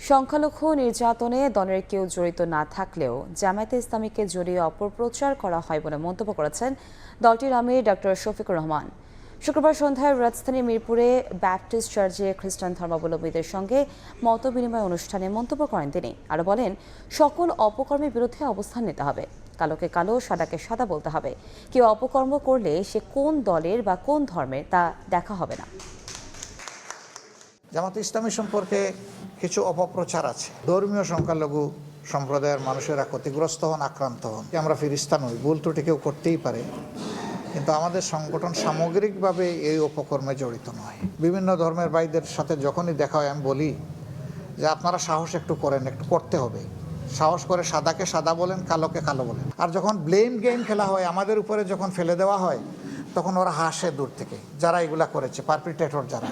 সংখ্যালঘু নির্যাতনে দলের কেউ জড়িত না থাকলেও জামায়াতে ইসলামীকে জড়িয়ে অপপ্রচার করা হয় বলে মন্তব্য করেছেন দলটির আমির ডক্টর শফিকুর রহমান। শুক্রবার সন্ধ্যায় রাজধানীর মিরপুরে ব্যাপটিস্ট চার্চে খ্রিস্টান ধর্মাবলম্বীদের সঙ্গে মতবিনিময় অনুষ্ঠানে মন্তব্য করেন তিনি। আরও বলেন, সকল অপকর্মের বিরুদ্ধে অবস্থান নিতে হবে, কালোকে কালো, সাদাকে সাদা বলতে হবে। কেউ অপকর্ম করলে সে কোন দলের বা কোন ধর্মের তা দেখা হবে না। জামায়াতে ইসলামী সম্পর্কে কিছু অপপ্রচার আছে। ধর্মীয় সংখ্যালঘু সম্প্রদায়ের মানুষেরা ক্ষতিগ্রস্ত হন, আক্রান্ত হন। আমরা ফিরিস্তা নই, ভুল ত্রুটি কেউ করতেই পারে, কিন্তু আমাদের সংগঠন সামগ্রিকভাবে এই অপকর্মে জড়িত নয়। বিভিন্ন ধর্মের ভাইদের সাথে যখনই দেখা হয় আমি বলি যে আপনারা সাহস একটু করেন, একটু করতে হবে। সাহস করে সাদাকে সাদা বলেন, কালোকে কালো বলেন। আর যখন ব্লেম গেম খেলা হয়, আমাদের উপরে যখন ফেলে দেওয়া হয়, তখন ওরা হাসে দূর থেকে, যারা এগুলা করেছে, পারপিট্রেটর যারা।